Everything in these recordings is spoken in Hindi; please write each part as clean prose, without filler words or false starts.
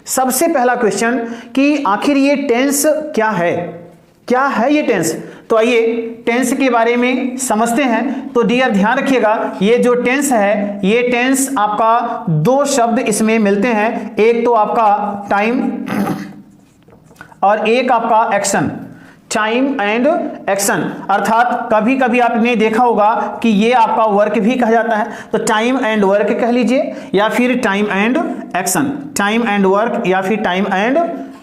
सबसे पहला क्वेश्चन कि आखिर ये टेंस क्या है, क्या है ये टेंस। तो आइए टेंस के बारे में समझते हैं। तो डियर ध्यान रखिएगा, ये जो टेंस है, ये टेंस आपका दो शब्द इसमें मिलते हैं, एक तो आपका टाइम और एक आपका एक्शन, टाइम एंड एक्शन। अर्थात कभी कभी आपने देखा होगा कि ये आपका वर्क भी कहा जाता है, तो टाइम एंड वर्क कह लीजिए, या फिर time and action, time and work या फिर टाइम एंड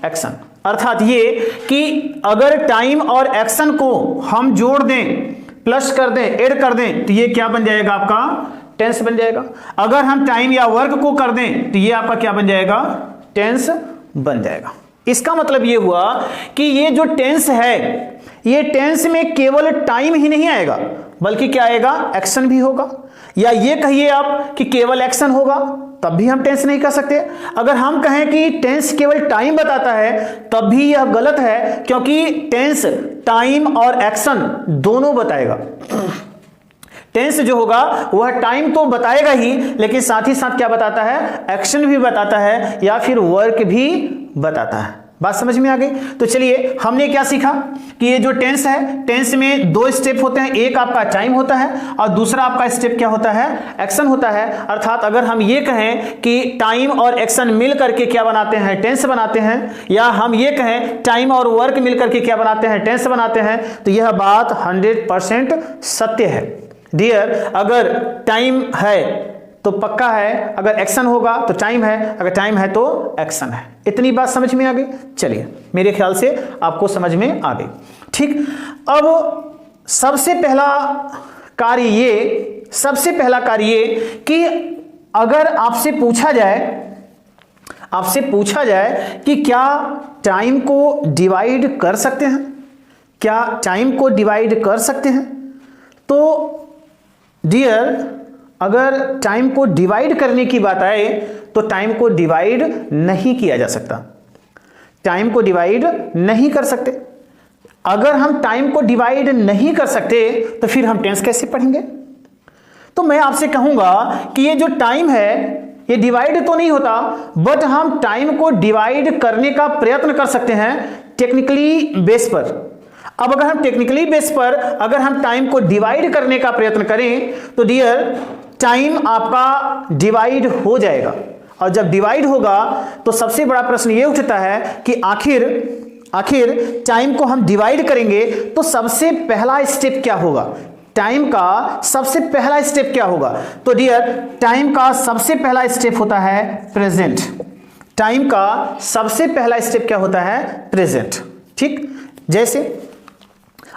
एक्शन। अर्थात ये कि अगर टाइम और एक्शन को हम जोड़ दें, प्लस कर दें, ऐड कर दें, तो ये क्या बन जाएगा, आपका टेंस बन जाएगा। अगर हम टाइम या वर्क को कर दें तो ये आपका क्या बन जाएगा, टेंस बन जाएगा। इसका मतलब ये हुआ कि ये जो टेंस है, ये टेंस में केवल टाइम ही नहीं आएगा, बल्कि क्या आएगा, एक्शन भी होगा। या ये कहिए आप कि केवल एक्शन होगा, तब भी हम टेंस नहीं कह सकते। अगर हम कहें कि टेंस केवल टाइम बताता है, तब भी यह गलत है, क्योंकि टेंस टाइम और एक्शन दोनों बताएगा। टेंस जो होगा वह टाइम तो बताएगा ही, लेकिन साथ ही साथ क्या बताता है, एक्शन भी बताता है या फिर वर्क भी बताता है। बात समझ में आ गई। तो चलिए हमने क्या सीखा कि ये जो टेंस है, टेंस में दो स्टेप होते हैं, एक आपका टाइम होता है और दूसरा आपका स्टेप क्या होता है, एक्शन होता है। अर्थात अगर हम ये कहें कि टाइम और एक्शन मिल करके क्या बनाते हैं, टेंस बनाते हैं, या हम ये कहें टाइम और वर्क मिल करके क्या बनाते हैं, टेंस बनाते हैं, तो यह बात 100% सत्य है। डियर, अगर टाइम है तो पक्का है, अगर एक्शन होगा तो टाइम है, अगर टाइम है तो एक्शन है। इतनी बात समझ में आ गई। चलिए मेरे ख्याल से आपको समझ में आ गई। ठीक, अब सबसे पहला कार्य ये कि अगर आपसे पूछा जाए कि क्या टाइम को डिवाइड कर सकते हैं, क्या टाइम को डिवाइड कर सकते हैं, तो डियर अगर टाइम को डिवाइड करने की बात आए तो टाइम को डिवाइड नहीं किया जा सकता, टाइम को डिवाइड नहीं कर सकते। अगर हम टाइम को डिवाइड नहीं कर सकते तो फिर हम टेंस कैसे पढ़ेंगे। तो मैं आपसे कहूंगा कि ये जो टाइम है ये डिवाइड तो नहीं होता, बट हम टाइम को डिवाइड करने का प्रयत्न कर सकते हैं टेक्निकली बेस पर। अब अगर हम टेक्निकली बेस पर अगर हम टाइम को डिवाइड करने का प्रयत्न करें तो डियर टाइम आपका डिवाइड हो जाएगा, और जब डिवाइड होगा तो सबसे बड़ा प्रश्न ये उठता है कि आखिर टाइम को हम डिवाइड करेंगे तो सबसे पहला स्टेप क्या होगा, टाइम का सबसे पहला स्टेप क्या होगा। तो डियर टाइम का सबसे पहला स्टेप होता है प्रेजेंट, टाइम का सबसे पहला स्टेप क्या होता है, प्रेजेंट। ठीक, जैसे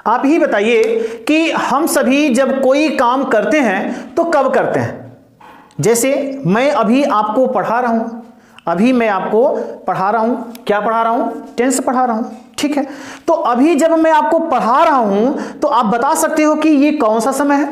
आप ही बताइए कि हम सभी जब कोई काम करते हैं तो कब करते हैं। जैसे मैं अभी आपको पढ़ा रहा हूं, क्या पढ़ा रहा हूं, टेंस पढ़ा रहा हूं। ठीक है, तो अभी जब मैं आपको पढ़ा रहा हूं तो आप बता सकते हो कि ये कौन सा समय है।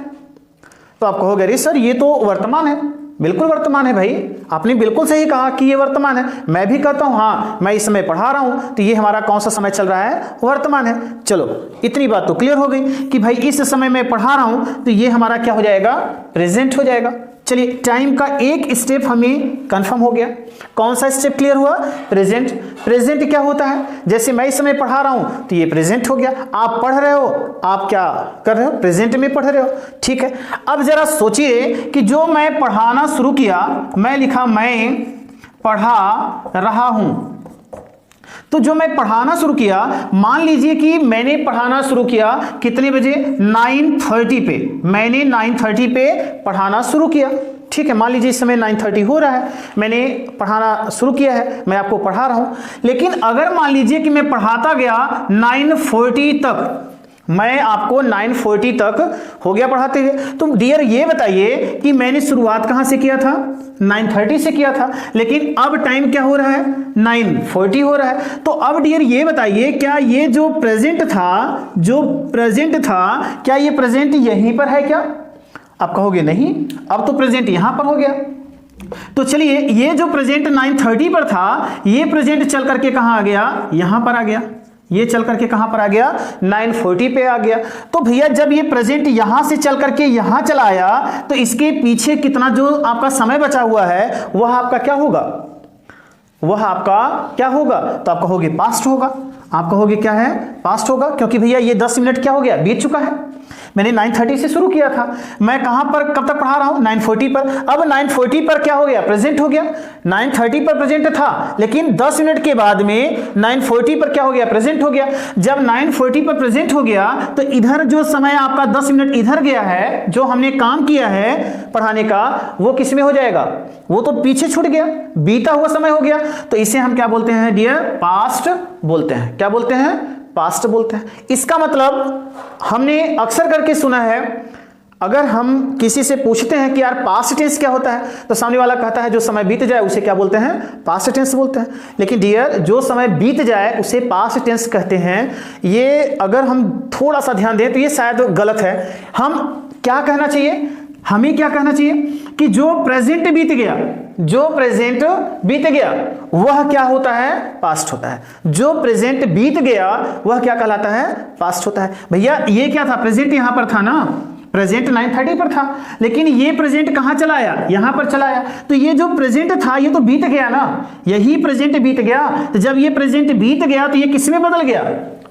तो आप कहोगे अरे सर ये तो वर्तमान है। बिल्कुल वर्तमान है भाई, आपने बिल्कुल सही कहा कि ये वर्तमान है। मैं भी कहता हूं हाँ मैं इस समय पढ़ा रहा हूं, तो ये हमारा कौन सा समय चल रहा है, वर्तमान है। चलो इतनी बात तो क्लियर हो गई कि भाई इस समय मैं पढ़ा रहा हूं तो ये हमारा क्या हो जाएगा, प्रेजेंट हो जाएगा। चलिए टाइम का एक स्टेप हमें कंफर्म हो गया। कौन सा स्टेप क्लियर हुआ, प्रेजेंट। प्रेजेंट क्या होता है, जैसे मैं इस समय पढ़ा रहा हूं तो ये प्रेजेंट हो गया। आप पढ़ रहे हो, आप क्या कर रहे हो, प्रेजेंट में पढ़ रहे हो। ठीक है, अब जरा सोचिए कि जो मैं पढ़ाना शुरू किया, मैं लिखा मैं पढ़ा रहा हूं, तो जो मैं पढ़ाना शुरू किया, मान लीजिए कि मैंने पढ़ाना शुरू किया कितने बजे, 9:30 पे। मैंने 9:30 पे पढ़ाना शुरू किया। ठीक है, मान लीजिए इस समय 9:30 हो रहा है, मैंने पढ़ाना शुरू किया है, मैं आपको पढ़ा रहा हूं। लेकिन अगर मान लीजिए कि मैं पढ़ाता गया 9:40 तक, मैं आपको 9:40 तक हो गया पढ़ाते हुए, तो डियर ये बताइए कि मैंने शुरुआत कहां से किया था, 9:30 से किया था, लेकिन अब टाइम क्या हो रहा है, 9:40 हो रहा है। तो अब डियर ये बताइए क्या ये जो प्रेजेंट था क्या ये प्रेजेंट यहीं पर है क्या। आप कहोगे नहीं, अब तो प्रेजेंट यहां पर हो गया। तो चलिए ये जो प्रेजेंट 9:30 पर था, ये प्रेजेंट चल करके कहां आ गया, यहां पर आ गया। ये चल करके कहां पर आ गया, 9:40 पे आ गया। तो भैया जब ये प्रेजेंट यहां से चल करके यहां चला आया, तो इसके पीछे कितना जो आपका समय बचा हुआ है वह आपका क्या होगा, वह आपका क्या होगा, तो आप कहोगे पास्ट होगा। आप कहोगे क्या है, पास्ट होगा, क्योंकि भैया ये 10 मिनट क्या हो गया, बीत चुका है। मैंने 9:30 से शुरू किया था, मैं कहां पर कब तक पढ़ा रहा हूं, 9:40 पर। अब 9:40 पर क्या हो गया, प्रेजेंट हो गया। 9:30 पर प्रेजेंट था, लेकिन 10 मिनट के बाद में 9:40 पर क्या हो गया, प्रेजेंट हो गया। जब 9:40 पर प्रेजेंट हो गया तो इधर जो समय आपका 10 मिनट इधर गया है, जो हमने काम किया है पढ़ाने का, वो किस में हो जाएगा, वो तो पीछे छूट गया, बीता हुआ समय हो गया। तो इसे हम क्या बोलते हैं डियर, पास्ट बोलते हैं। क्या बोलते हैं, पास्ट बोलते हैं। इसका मतलब हमने अक्सर करके सुना है, अगर हम किसी से पूछते हैं कि यार पास्ट टेंस क्या होता है, तो सामने वाला कहता है जो समय बीत जाए उसे क्या बोलते हैं, पास्ट टेंस बोलते हैं। लेकिन डियर, जो समय बीत जाए उसे पास्ट टेंस कहते हैं। ये अगर हम थोड़ा सा ध्यान दें तो ये शायद गलत है। हम क्या कहना चाहिए, हमें क्या कहना चाहिए कि जो प्रेजेंट बीत गया, जो प्रेजेंट बीत गया वह क्या होता है, पास्ट होता है। जो प्रेजेंट बीत गया वह क्या कहलाता है, पास्ट होता है। भैया ये क्या था, प्रेजेंट यहां पर था ना, प्रेजेंट 9:30 पर था, लेकिन ये प्रेजेंट कहां चला आया, यहां पर चला आया। तो ये जो प्रेजेंट था ये तो बीत गया ना, यही प्रेजेंट बीत गया। तो जब ये प्रेजेंट बीत गया तो ये किस में बदल गया,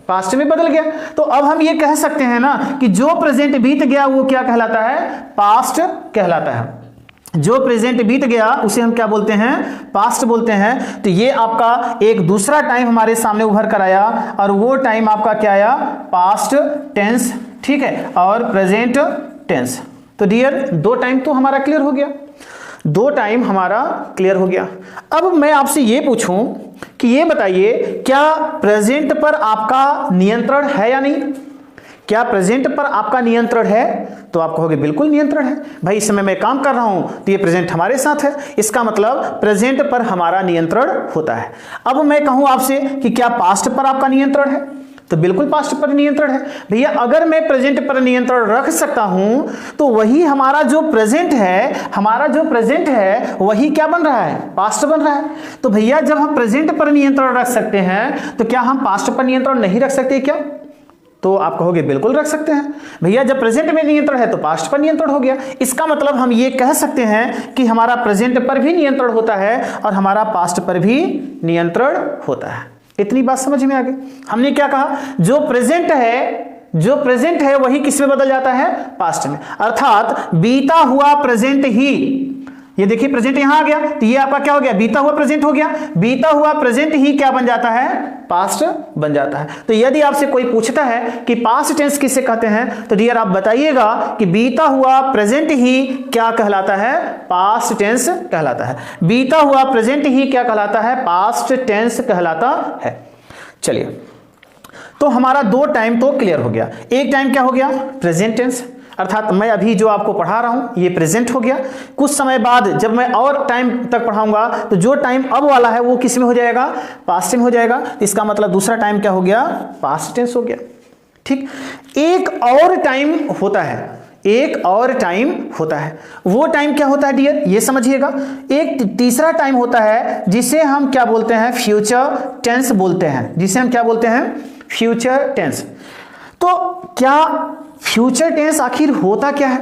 पास्ट में बदल गया। तो अब हम ये कह सकते हैं ना कि जो प्रेजेंट बीत गया वो क्या कहलाता है, पास्ट कहलाता है। जो प्रेजेंट बीत गया उसे हम क्या बोलते हैं, पास्ट बोलते हैं। तो ये आपका एक दूसरा टाइम हमारे सामने उभर कर आया, और वो टाइम आपका क्या आया, पास्ट टेंस, ठीक है, और प्रेजेंट टेंस। तो डियर, दो टाइम तो हमारा क्लियर हो गया, दो टाइम हमारा क्लियर हो गया। अब मैं आपसे ये पूछूं कि ये बताइए, क्या प्रेजेंट पर आपका नियंत्रण है या नहीं। क्या प्रेजेंट पर आपका नियंत्रण है, तो आप कहोगे बिल्कुल नियंत्रण है। भाई इस समय मैं काम कर रहा हूं तो ये प्रेजेंट हमारे साथ है, इसका मतलब प्रेजेंट पर हमारा नियंत्रण होता है। अब मैं कहूं आपसे कि क्या पास्ट पर आपका नियंत्रण है, तो बिल्कुल पास्ट पर नियंत्रण है। भैया अगर मैं प्रेजेंट पर नियंत्रण रख सकता हूं तो वही हमारा जो प्रेजेंट है, हमारा जो प्रेजेंट है वही क्या बन रहा है, पास्ट बन रहा है। तो भैया जब हम प्रेजेंट पर नियंत्रण रख सकते हैं तो क्या हम पास्ट पर नियंत्रण नहीं रख सकते क्या, तो आप कहोगे बिल्कुल रख सकते हैं। भैया जब प्रेजेंट में नियंत्रण है तो पास्ट पर नियंत्रण हो गया। इसका मतलब हम ये कह सकते हैं कि हमारा प्रेजेंट पर भी नियंत्रण होता है और हमारा पास्ट पर भी नियंत्रण होता है। इतनी बात समझ में आ गई। हमने क्या कहा, जो प्रेजेंट है, जो प्रेजेंट है वही किस में बदल जाता है, पास्ट में। अर्थात बीता हुआ प्रेजेंट ही, ये देखिए प्रेजेंट यहां आ गया तो ये आपका क्या हो गया, बीता हुआ प्रेजेंट हो गया। बीता हुआ प्रेजेंट ही क्या बन जाता है, पास्ट बन जाता है। तो यदि आपसे कोई पूछता है कि पास्ट टेंस किसे कहते हैं, तो डियर आप बताइएगा कि बीता हुआ प्रेजेंट ही क्या कहलाता है, पास्ट टेंस कहलाता है। बीता हुआ प्रेजेंट ही क्या कहलाता है, पास्ट टेंस कहलाता है। चलिए, तो हमारा दो टाइम तो क्लियर हो गया। एक टाइम क्या हो गया, प्रेजेंट टेंस, अर्थात मैं अभी जो आपको पढ़ा रहा हूं ये प्रेजेंट हो गया। कुछ समय बाद जब मैं और टाइम तक पढ़ाऊंगा तो जो टाइम अब वाला है वो किस में हो जाएगा, पास्ट में हो जाएगा। इसका मतलब दूसरा टाइम क्या हो गया, पास्ट टेंस हो गया। ठीक, एक और टाइम होता है, एक और टाइम होता है। वो टाइम क्या होता है डियर, ये समझिएगा। एक तीसरा टाइम होता है जिसे हम क्या बोलते हैं, फ्यूचर टेंस बोलते हैं, जिसे हम क्या बोलते हैं, फ्यूचर टेंस। तो क्या फ्यूचर टेंस आखिर होता क्या है,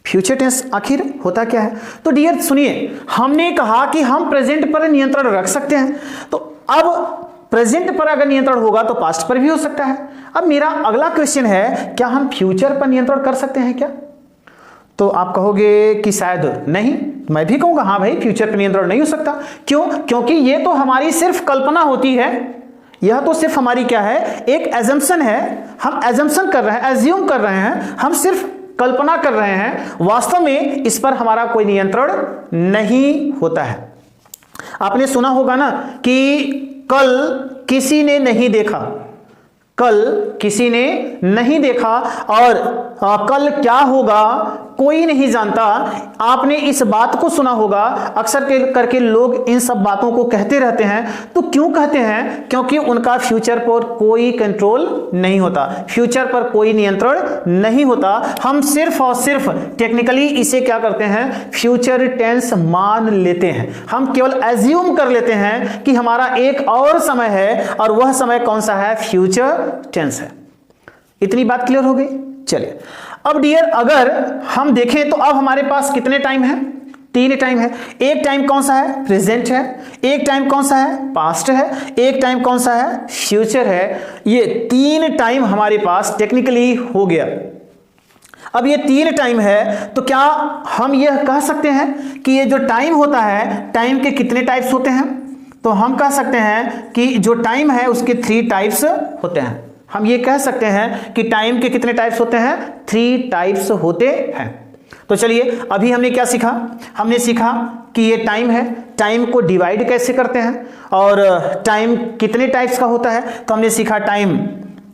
फ्यूचर टेंस आखिर होता क्या है। तो डियर सुनिए, हमने कहा कि हम प्रेजेंट पर नियंत्रण रख सकते हैं, तो अब प्रेजेंट पर अगर नियंत्रण होगा तो पास्ट पर भी हो सकता है। अब मेरा अगला क्वेश्चन है, क्या हम फ्यूचर पर नियंत्रण कर सकते हैं क्या। तो आप कहोगे कि शायद नहीं, मैं भी कहूंगा हाँ भाई फ्यूचर पर नियंत्रण नहीं हो सकता। क्यों, क्योंकि ये तो हमारी सिर्फ कल्पना होती है, यह तो सिर्फ हमारी क्या है, एक एजम्पशन है। हम एजम्पशन कर रहे हैं, एज्यूम कर रहे हैं, हम सिर्फ कल्पना कर रहे हैं। वास्तव में इस पर हमारा कोई नियंत्रण नहीं होता है। आपने सुना होगा ना कि कल किसी ने नहीं देखा, कल किसी ने नहीं देखा, और कल क्या होगा कोई नहीं जानता। आपने इस बात को सुना होगा, अक्सर करके लोग इन सब बातों को कहते रहते हैं। तो क्यों कहते हैं, क्योंकि उनका फ्यूचर पर कोई कंट्रोल नहीं होता, फ्यूचर पर कोई नियंत्रण नहीं होता। हम सिर्फ और सिर्फ टेक्निकली इसे क्या करते हैं, फ्यूचर टेंस मान लेते हैं। हम केवल एज्यूम कर लेते हैं कि हमारा एक और समय है, और वह समय कौन सा है, फ्यूचर टेंस है। इतनी बात क्लियर हो गई। चलिए, अब डियर अगर हम देखें तो अब हमारे पास कितने टाइम है, तीन टाइम है। एक टाइम कौन सा है? प्रेजेंट है। एक टाइम कौन सा है? पास्ट है। एक टाइम कौन सा है? फ्यूचर है। ये तीन टाइम हमारे पास टेक्निकली हो गया। अब ये तीन टाइम है तो क्या हम यह कह सकते हैं कि ये जो टाइम होता है, टाइम के कितने टाइप्स होते हैं? तो हम कह सकते हैं कि जो टाइम है उसके 3 टाइप्स होते हैं। हम ये कह सकते हैं कि टाइम के कितने टाइप्स होते हैं? 3 टाइप्स होते हैं। तो चलिए अभी हमने क्या सीखा? हमने सीखा कि ये टाइम है, टाइम को डिवाइड कैसे करते हैं और टाइम कितने टाइप्स का होता है। तो हमने सीखा टाइम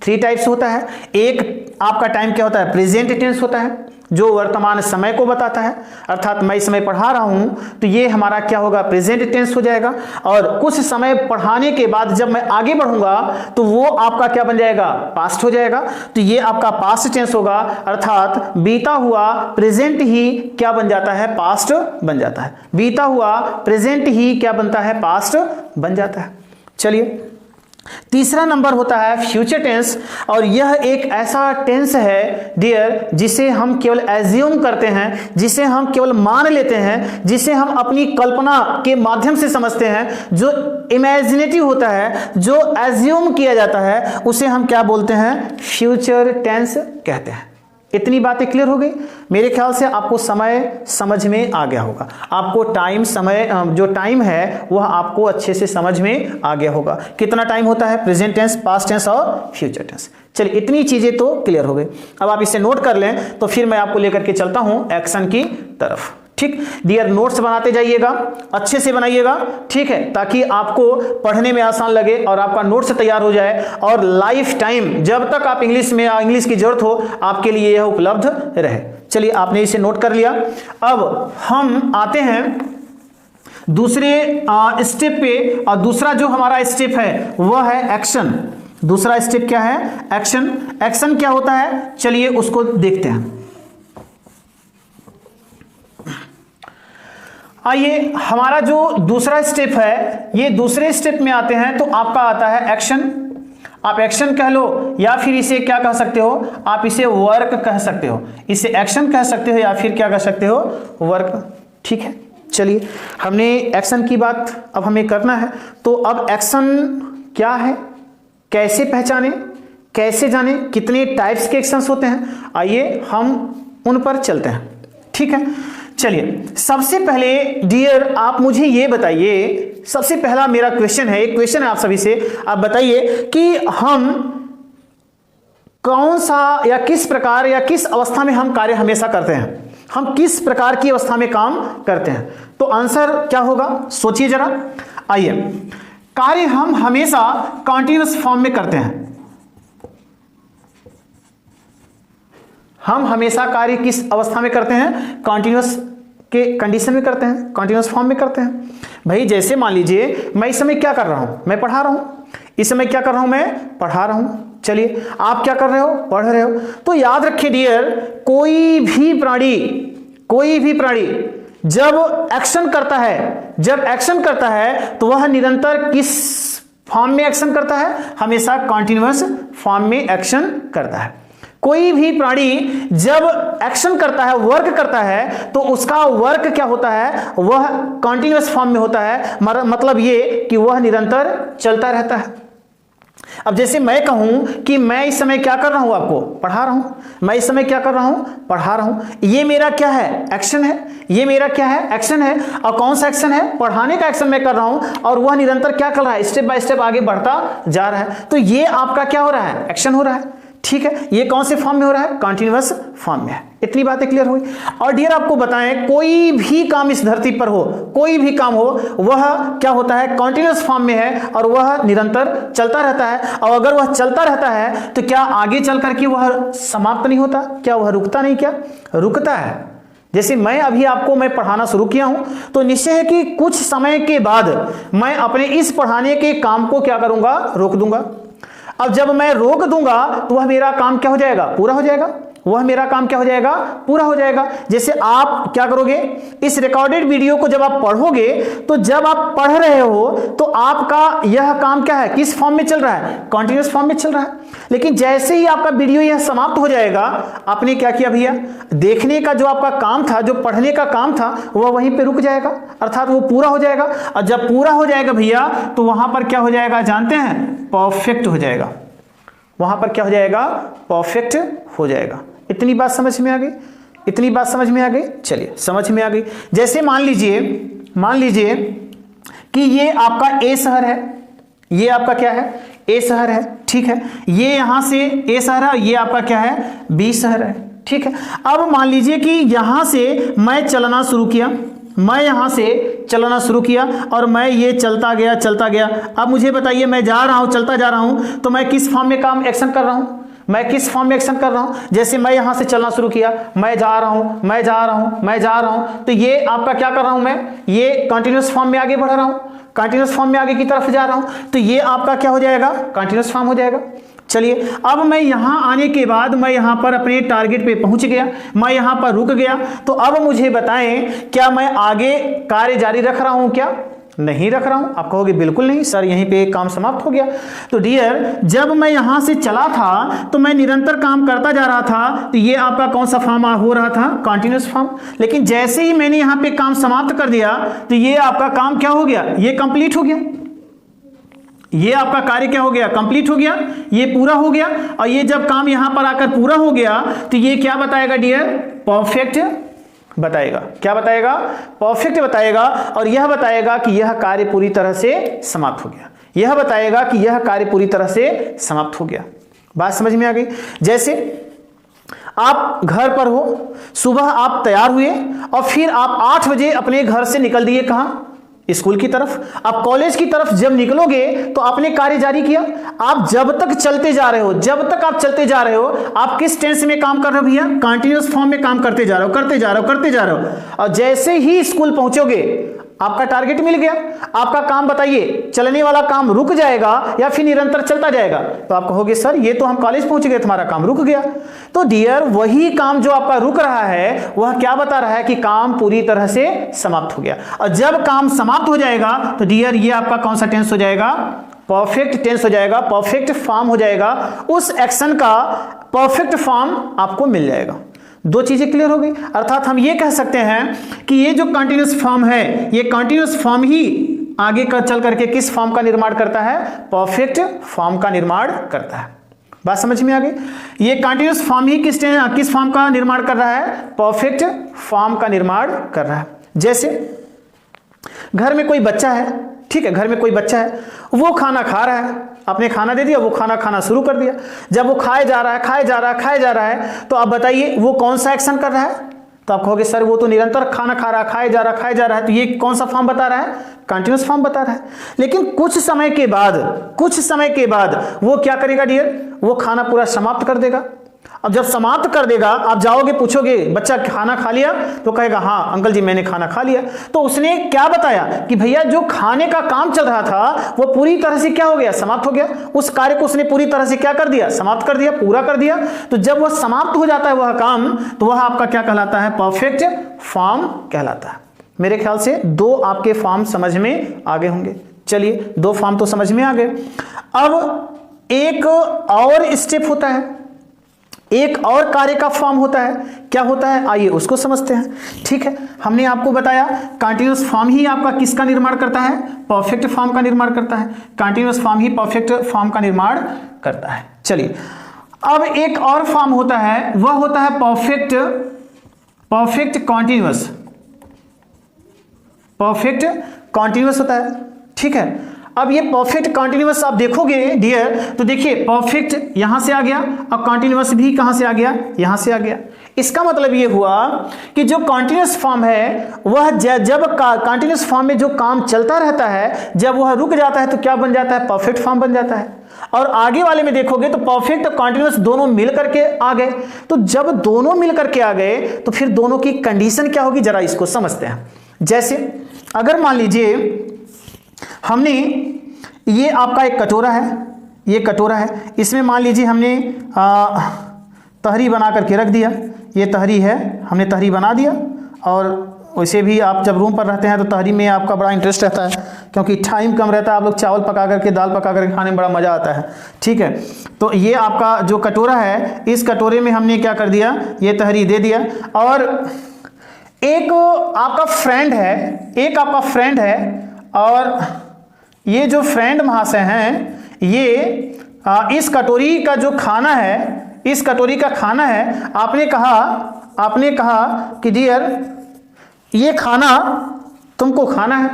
3 टाइप्स होता है। एक आपका टाइम क्या होता है? प्रेजेंट टेंस होता है, जो वर्तमान समय को बताता है, अर्थात मैं इस समय पढ़ा रहा हूं तो ये हमारा क्या होगा? प्रेजेंट टेंस हो जाएगा। और कुछ समय पढ़ाने के बाद जब मैं आगे बढ़ूंगा तो वो आपका क्या बन जाएगा? पास्ट हो जाएगा। तो ये आपका पास्ट टेंस होगा, अर्थात बीता हुआ प्रेजेंट ही क्या बन जाता है? पास्ट बन जाता है। बीता हुआ प्रेजेंट ही क्या बनता है? पास्ट बन जाता है। चलिए तीसरा नंबर होता है फ्यूचर टेंस, और यह एक ऐसा टेंस है डियर जिसे हम केवल एज्यूम करते हैं, जिसे हम केवल मान लेते हैं, जिसे हम अपनी कल्पना के माध्यम से समझते हैं। जो इमेजिनेटिव होता है, जो एज्यूम किया जाता है, उसे हम क्या बोलते हैं? फ्यूचर टेंस कहते हैं। इतनी बातें क्लियर हो गई? मेरे ख्याल से आपको समय समझ में आ गया होगा। आपको टाइम, समय जो टाइम है वह आपको अच्छे से समझ में आ गया होगा। कितना टाइम होता है? प्रेजेंट टेंस, पास्ट टेंस और फ्यूचर टेंस। चलिए इतनी चीजें तो क्लियर हो गई। अब आप इसे नोट कर लें तो फिर मैं आपको लेकर के चलता हूं एक्शन की तरफ। ठीक डियर, नोट्स बनाते जाइएगा, अच्छे से बनाइएगा, ठीक है, ताकि आपको पढ़ने में आसान लगे और आपका नोट्स तैयार हो जाए और लाइफ टाइम जब तक आप इंग्लिश की जरूरत हो आपके लिए यह उपलब्ध रहे। चलिए आपने इसे नोट कर लिया। अब हम आते हैं दूसरे स्टेप पे, और दूसरा जो हमारा स्टेप है वह है एक्शन। दूसरा स्टेप क्या है? एक्शन। एक्शन क्या होता है? चलिए उसको देखते हैं। आइए हमारा जो दूसरा स्टेप है, ये दूसरे स्टेप में आते हैं तो आपका आता है एक्शन। आप एक्शन कह लो या फिर इसे क्या कह सकते हो? आप इसे वर्क कह सकते हो। इसे एक्शन कह सकते हो या फिर क्या कह सकते हो? वर्क। ठीक है, चलिए हमने एक्शन की बात अब हमें करना है। तो अब एक्शन क्या है, कैसे पहचाने, कैसे जाने, कितने टाइप्स के एक्शंस होते हैं, आइए हम उन पर चलते हैं। ठीक है, चलिए सबसे पहले डियर आप मुझे ये बताइए, सबसे पहला मेरा क्वेश्चन है, एक क्वेश्चन है आप सभी से, आप बताइए कि हम कौन सा या किस प्रकार या किस अवस्था में हम कार्य हमेशा करते हैं? हम किस प्रकार की अवस्था में काम करते हैं? तो आंसर क्या होगा? सोचिए जरा। आइए, कार्य हम हमेशा कॉन्टिन्यूअस फॉर्म में करते हैं। हम हमेशा कार्य किस अवस्था में करते हैं? कॉन्टिन्यूअस के कंडीशन में करते हैं, कॉन्टिन्यूअस फॉर्म में करते हैं। भाई जैसे मान लीजिए मैं इस समय क्या कर रहा हूं? मैं पढ़ा रहा हूं। इस समय क्या कर रहा हूं? मैं पढ़ा रहा हूं। चलिए आप क्या कर रहे हो? पढ़ रहे हो। तो याद रखिए डियर, कोई भी प्राणी जब एक्शन करता है तो वह निरंतर किस फॉर्म में एक्शन करता है? हमेशा कॉन्टिन्यूअस फॉर्म में एक्शन करता है। कोई भी प्राणी जब एक्शन करता है, वर्क करता है, तो उसका वर्क क्या होता है? वह कॉन्टिन्यूअस फॉर्म में होता है। मतलब ये कि वह निरंतर चलता रहता है। अब जैसे मैं कहूं कि मैं इस समय क्या कर रहा हूं? आपको पढ़ा रहा हूं। मैं इस समय क्या कर रहा हूं? पढ़ा रहा हूं। ये मेरा क्या है? एक्शन है। ये मेरा क्या है? एक्शन है। और कौन सा एक्शन है? पढ़ाने का एक्शन मैं कर रहा हूं, और वह निरंतर क्या कर रहा है? स्टेप बाय स्टेप आगे बढ़ता जा रहा है। तो ये आपका क्या हो रहा है? एक्शन हो रहा है। ठीक है, ये कौन से फॉर्म में हो रहा है? कॉन्टिन्यूअस फॉर्म में है। इतनी बातें क्लियर हुई। और डियर आपको बताएं, कोई भी काम इस धरती पर हो, कोई भी काम हो, वह क्या होता है? कॉन्टिन्यूअस फॉर्म में है और वह निरंतर चलता रहता है। और अगर वह चलता रहता है तो क्या आगे चल करके वह समाप्त नहीं होता? क्या वह रुकता नहीं? क्या रुकता है? जैसे मैं पढ़ाना शुरू किया हूं तो निश्चय है कि कुछ समय के बाद मैं अपने इस पढ़ाने के काम को क्या करूंगा? रोक दूंगा। अब जब मैं रोक दूंगा तो वह मेरा काम क्या हो जाएगा? पूरा हो जाएगा। वह मेरा काम क्या हो जाएगा, पूरा हो जाएगा। जैसे आप क्या करोगे, इस रिकॉर्डेड वीडियो को जब आप पढ़ोगे तो जब आप पढ़ रहे हो तो आपका यह काम क्या है, किस फॉर्म में चल रहा है, कॉन्टिन्यूअस फॉर्म में चल रहा है। लेकिन जैसे ही आपका वीडियो यह समाप्त हो जाएगा, आपने क्या किया भैया, देखने का जो आपका काम था, जो पढ़ने का काम था, वह वहीं पे रुक जाएगा, अर्थात वो पूरा हो जाएगा। और जब पूरा हो जाएगा भैया तो वहां पर क्या हो जाएगा जानते हैं, परफेक्ट हो जाएगा। वहां पर क्या हो जाएगा, परफेक्ट हो जाएगा। इतनी बात समझ में आ गई, इतनी बात समझ में आ गई। चलिए समझ में आ गई। जैसे मान लीजिए कि ये आपका ए शहर है, ये आपका क्या है, ए शहर है, ठीक है। ये यहां से ए शहर है, ये आपका क्या है, बी शहर है, ठीक है। अब मान लीजिए कि यहां से मैं चलना शुरू किया, मैं यहां से चलना शुरू किया और मैं ये चलता गया। अब मुझे बताइए, मैं जा रहा हूं, चलता जा रहा हूं, तो मैं किस फॉर्म में काम एक्शन कर रहा हूं, मैं किस फॉर्म में एक्शन कर रहा हूं। जैसे मैं यहां से चलना शुरू किया, मैं जा रहा हूं, तो ये आपका क्या कर रहा हूं, मैं ये कंटिन्यूअस फॉर्म में आगे बढ़ रहा हूं, कंटिन्यूअस फॉर्म में आगे की तरफ जा रहा हूं, तो ये आपका क्या हो जाएगा, कंटिन्यूअस फॉर्म हो जाएगा। चलिए अब मैं यहां आने के बाद मैं यहां पर अपने टारगेट पे पहुंच गया, मैं यहां पर रुक गया, तो अब मुझे बताएं क्या मैं आगे कार्य जारी रख रहा हूं, क्या नहीं रख रहा हूं। आप कहोगे बिल्कुल नहीं सर, यहीं पे काम समाप्त हो गया। तो डियर, जब मैं यहां से चला था तो मैं निरंतर काम करता जा रहा था, तो ये आपका कौन सा फॉर्म हो रहा था, कंटिन्यूअस फॉर्म। लेकिन जैसे ही मैंने यहां पे काम समाप्त कर दिया तो ये आपका काम क्या हो गया, ये कंप्लीट हो गया, ये आपका कार्य क्या हो गया, कंप्लीट हो गया, ये पूरा हो गया। और ये जब काम यहां पर आकर पूरा हो गया तो ये क्या बताएगा डियर, परफेक्ट बताएगा। क्या बताएगा, परफेक्ट बताएगा। और यह बताएगा कि यह कार्य पूरी तरह से समाप्त हो गया, यह बताएगा कि यह कार्य पूरी तरह से समाप्त हो गया। बात समझ में आ गई। जैसे आप घर पर हो, सुबह आप तैयार हुए और फिर आप 8 बजे अपने घर से निकल दिए, कहां, स्कूल की तरफ। आप कॉलेज की तरफ जब निकलोगे तो आपने कार्य जारी किया। आप जब तक चलते जा रहे हो, जब तक आप चलते जा रहे हो, आप किस टेंस में काम कर रहे हो भैया, कंटिन्यूअस फॉर्म में काम करते जा रहे हो। और जैसे ही स्कूल पहुंचोगे आपका टारगेट मिल गया। आपका काम बताइए, चलने वाला काम रुक जाएगा या फिर निरंतर चलता जाएगा। तो आप कहोगे सर ये तो हम कॉलेज पहुंच गए, तुम्हारा काम रुक गया। तो डियर, वही काम जो आपका रुक रहा है वह क्या बता रहा है कि काम पूरी तरह से समाप्त हो गया। और जब काम समाप्त हो जाएगा तो डियर ये आपका कौन सा टेंस हो जाएगा, परफेक्ट टेंस हो जाएगा, परफेक्ट फॉर्म हो जाएगा। उस एक्शन का परफेक्ट फॉर्म आपको मिल जाएगा। दो चीजें क्लियर हो गई। अर्थात हम ये कह सकते हैं कि ये जो कंटिन्यूअस फॉर्म है, ये कंटिन्यूअस फॉर्म ही आगे का चल करके किस फॉर्म का निर्माण करता है, परफेक्ट फॉर्म का निर्माण करता है। बात समझ में आ गई। ये कंटिन्यूअस फॉर्म ही किस फॉर्म का निर्माण कर रहा है, परफेक्ट फॉर्म का निर्माण कर रहा है। जैसे घर में कोई बच्चा है, ठीक है, घर में कोई बच्चा है, वो खाना खा रहा है, आपने खाना दे दिया, वो खाना खाना शुरू कर दिया। जब वो खाए जा रहा है, तो आप बताइए वो कौन सा एक्शन कर रहा है। तो आप कहोगे सर वो तो निरंतर खाना खा रहा है, खाए जा रहा है, तो ये कौन सा फॉर्म बता रहा है, कंटिन्यूअस फॉर्म बता रहा है। लेकिन कुछ समय के बाद वो क्या करेगा डियर, वो खाना पूरा समाप्त कर देगा। अब जब समाप्त कर देगा, आप जाओगे पूछोगे बच्चा खाना खा लिया, तो कहेगा हाँ अंकल जी मैंने खाना खा लिया। तो उसने क्या बताया कि भैया जो खाने का काम चल रहा था वो पूरी तरह से क्या हो गया, समाप्त हो गया। उस कार्य को उसने पूरी तरह से क्या कर दिया, समाप्त कर दिया, पूरा कर दिया। तो जब वह समाप्त हो जाता है वह काम, तो वह आपका क्या कहलाता है, परफेक्ट फॉर्म कहलाता है। मेरे ख्याल से दो आपके फॉर्म समझ में आ गए होंगे। चलिए दो फॉर्म तो समझ में आ गए। अब एक और स्टेप होता है, एक और कार्य का फॉर्म होता है। क्या होता है, आइए उसको समझते हैं। ठीक है, हमने आपको बताया कंटिन्यूअस फॉर्म ही आपका किसका निर्माण करता है, परफेक्ट फॉर्म का निर्माण करता है। कंटिन्यूअस फॉर्म ही परफेक्ट फॉर्म का निर्माण करता है। चलिए अब एक और फॉर्म होता है, वह होता है परफेक्ट कॉन्टिन्यूअस होता है। ठीक है, अब ये परफेक्ट कॉन्टिन्यूअस आप देखोगे डियर, तो देखिए परफेक्ट यहां से आ गया और कॉन्टिन्यूअस भी कहां से आ गया, यहां से आ गया। इसका मतलब ये हुआ कि जो कॉन्टिन्यूअस फॉर्म है वह जब कॉन्टिन्यूअस फॉर्म में जो काम चलता रहता है, जब वह रुक जाता है तो क्या बन जाता है, परफेक्ट फॉर्म बन जाता है। और आगे वाले में देखोगे तो परफेक्ट और कॉन्टिन्यूअस दोनों मिल करके आ गए। तो जब दोनों मिल करके आ गए तो फिर दोनों की कंडीशन क्या होगी, जरा इसको समझते हैं। जैसे अगर मान लीजिए हमने ये आपका एक कटोरा है, ये कटोरा है, इसमें मान लीजिए हमने तहरी बना करके रख दिया। ये तहरी है, हमने तहरी बना दिया। और वैसे भी आप जब रूम पर रहते हैं तो तहरी में आपका बड़ा इंटरेस्ट रहता है, क्योंकि टाइम कम रहता है। आप लोग चावल पका करके, दाल पका करके खाने में बड़ा मज़ा आता है। ठीक है, तो ये आपका जो कटोरा है, इस कटोरे में हमने क्या कर दिया, ये तहरी दे दिया। और एक आपका फ्रेंड है, और ये जो फ्रेंड महाशय हैं, ये इस कटोरी का जो खाना है, इस कटोरी का खाना है, आपने कहा कि डियर ये खाना तुमको खाना है,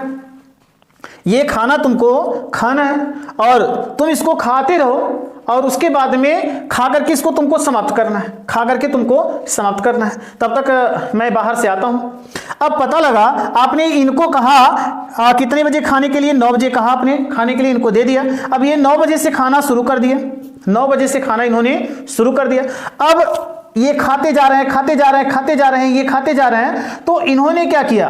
ये खाना तुमको खाना है, और तुम इसको खाते रहो, और उसके बाद में खा करके इसको तुमको समाप्त करना है, खा करके तुमको समाप्त करना है। तब तक मैं बाहर से आता हूँ। अब पता लगा आपने इनको कहा कितने बजे खाने के लिए, 9 बजे कहा आपने खाने के लिए, इनको दे दिया। अब ये 9 बजे से खाना शुरू कर दिया, 9 बजे से खाना इन्होंने शुरू कर दिया। अब ये खाते जा रहे हैं, ये खाते जा रहे हैं। तो इन्होंने क्या किया,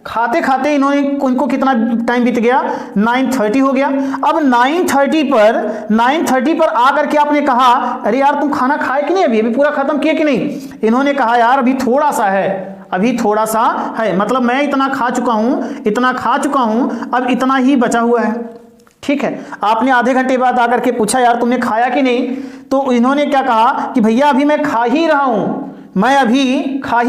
खाते खाते इनको कितना टाइम बीत गया, 9:30 हो गया। अब 9:30 पर आकर के आपने कहा, अरे यार तुम खाना खाए कि नहीं, अभी पूरा खत्म किए कि नहीं? इन्होंने कहा यार अभी थोड़ा सा है, मतलब मैं इतना खा चुका हूं, अब इतना ही बचा हुआ है। ठीक है, आपने आधे घंटे बाद आकर के पूछा यार तुमने खाया कि नहीं? तो इन्होंने क्या कहा कि भैया अभी मैं खा ही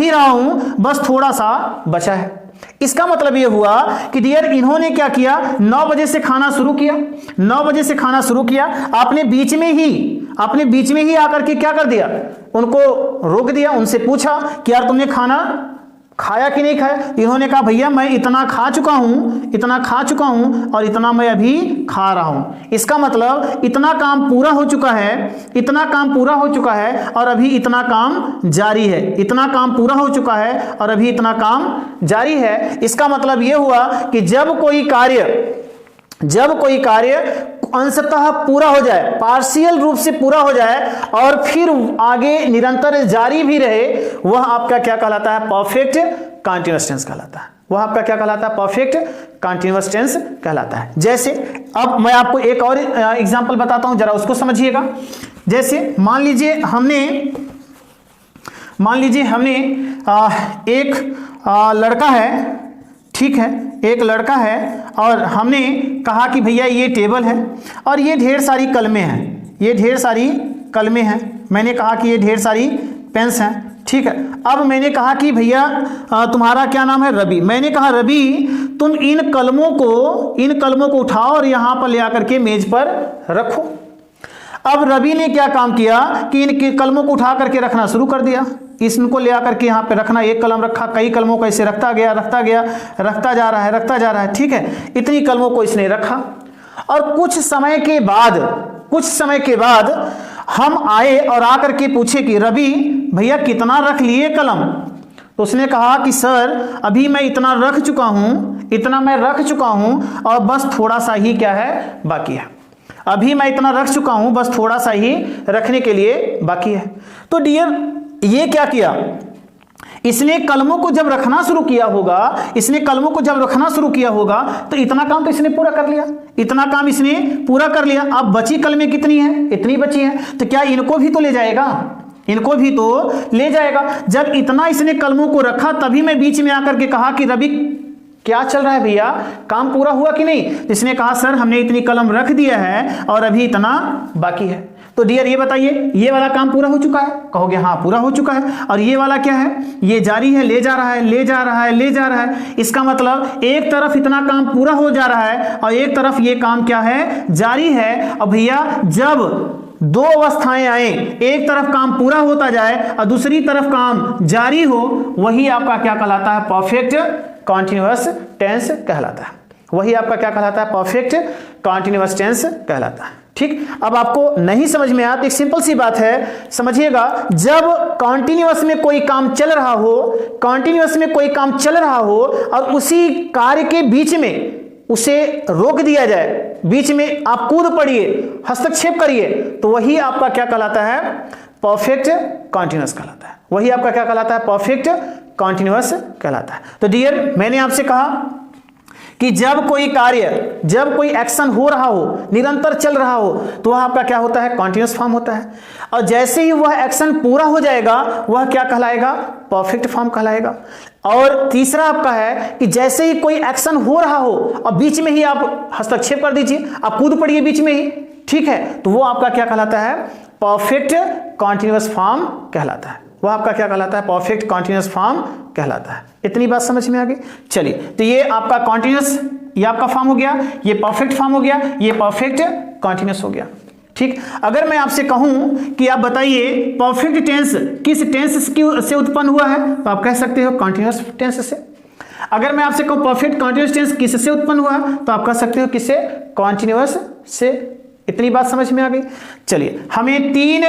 रहा हूं, बस थोड़ा सा बचा है। इसका मतलब यह हुआ कि डियर इन्होंने क्या किया, 9 बजे से खाना शुरू किया, आपने बीच में ही आकर के क्या कर दिया, उनको रोक दिया, उनसे पूछा कि यार तुमने खाना खाया कि नहीं खाया? इन्होंने कहा भैया मैं इतना खा चुका हूं और इतना मैं अभी खा रहा हूं। इसका मतलब इतना काम पूरा हो चुका है और अभी इतना काम जारी है, इतना काम पूरा हो चुका है और अभी इतना काम जारी है। इसका मतलब यह हुआ कि जब कोई कार्य अंशतः पूरा हो जाए, पार्शियल रूप से पूरा हो जाए और फिर आगे निरंतर जारी भी रहे, वह आपका क्या कहलाता है, परफेक्ट कंटीन्यूअस टेंस कहलाता है। वह आपका क्या कहलाता है, परफेक्ट कंटीन्यूअस टेंस कहलाता है। जैसे अब मैं आपको एक और एग्जांपल बताता हूं, जरा उसको समझिएगा। जैसे मान लीजिए हमने एक लड़का है, ठीक है, एक लड़का है और हमने कहा कि भैया ये टेबल है और ये ढेर सारी कलमें हैं, मैंने कहा कि ये ढेर सारी पेन्स हैं। ठीक है, अब मैंने कहा कि भैया तुम्हारा क्या नाम है, रवि। मैंने कहा रवि तुम इन कलमों को उठाओ और यहाँ पर ले आकर के मेज पर रखो। अब रवि ने क्या काम किया कि इन कलमों को उठा करके रखना शुरू कर दिया। इसको ले आकर के यहाँ पे रखना, एक कलम रखा, कई कलमों को ऐसे रखता जा रहा है। ठीक है, इतनी कलमों को इसने रखा और कुछ समय के बाद हम आए और आकर के पूछे कि रवि भैया कितना रख लिए कलम? तो उसने कहा कि सर अभी मैं इतना रख चुका हूं और बस थोड़ा सा ही क्या है बाकी है। अभी मैं इतना रख चुका हूं, बस थोड़ा सा ही रखने के लिए बाकी है। तो डियर ये क्या किया, इसने कलमों को जब रखना शुरू किया होगा तो इतना काम तो इसने पूरा कर लिया। अब बची कलमें कितनी हैं? इतनी बची हैं। तो क्या इनको भी तो ले जाएगा? जब इतना इसने कलमों को रखा तभी मैं बीच में आकर के कहा कि रवि क्या चल रहा है भैया, काम पूरा हुआ कि नहीं? इसने कहा सर हमने इतनी कलम रख दिया है और अभी इतना बाकी है। तो डियर ये बताइए, ये वाला काम पूरा हो चुका है? कहोगे हाँ पूरा हो चुका है। और ये वाला क्या है? ये जारी है, ले जा रहा है। इसका मतलब एक तरफ इतना काम पूरा हो जा रहा है और एक तरफ ये काम क्या है, जारी है। अब भैया जब दो अवस्थाएं आए, एक तरफ काम पूरा होता जाए और दूसरी तरफ काम जारी हो, वही आपका क्या कहलाता है, परफेक्ट कंटीन्यूअस टेंस कहलाता है। वही आपका क्या कहलाता है, परफेक्ट कंटीन्यूअस टेंस कहलाता है। ठीक, अब आपको नहीं समझ में आया तो एक सिंपल सी बात है, समझिएगा। जब कंटीन्यूअस में कोई काम चल रहा हो और उसी कार्य के बीच में उसे रोक दिया जाए, बीच में आप कूद पड़िए, हस्तक्षेप करिए, तो वही आपका क्या कहलाता है, परफेक्ट कंटीन्यूअस कहलाता है। वही आपका क्या कहलाता है, परफेक्ट कंटीन्यूअस कहलाता है। तो डियर मैंने आपसे कहा कि जब कोई कार्य, जब कोई एक्शन हो रहा हो, निरंतर चल रहा हो, तो वह आपका क्या होता है, कॉन्टिन्यूअस फॉर्म होता है। और जैसे ही वह एक्शन पूरा हो जाएगा वह क्या कहलाएगा, परफेक्ट फॉर्म कहलाएगा। और तीसरा आपका है कि जैसे ही कोई एक्शन हो रहा हो और बीच में ही आप हस्तक्षेप कर दीजिए, आप कूद पड़िए बीच में ही, ठीक है, तो वो आपका क्या कहलाता है, परफेक्ट कॉन्टिन्यूअस फॉर्म कहलाता है। वह आपका क्या कहलाता है, परफेक्ट कॉन्टिन्यूअस फॉर्म कहलाता है। इतनी बात समझ में आ गई। चलिए, तो ये आपका कॉन्टिन्यूअस, ये आपका फॉर्म हो गया, ये परफेक्ट फॉर्म हो गया, ये परफेक्ट कॉन्टिन्यूअस हो गया। ठीक, अगर मैं आपसे कहूं कि आप बताइए परफेक्ट टेंस किस टेंस से उत्पन्न हुआ है, तो आप कह सकते हो कॉन्टिन्यूअस टेंस से। अगर मैं आपसे कहूं परफेक्ट कॉन्टिन्यूअस टेंस किससे उत्पन्न हुआ, तो आप कह सकते हो किससे, कॉन्टिन्यूअस से। इतनी बात समझ में आ गई। चलिए, हमें 3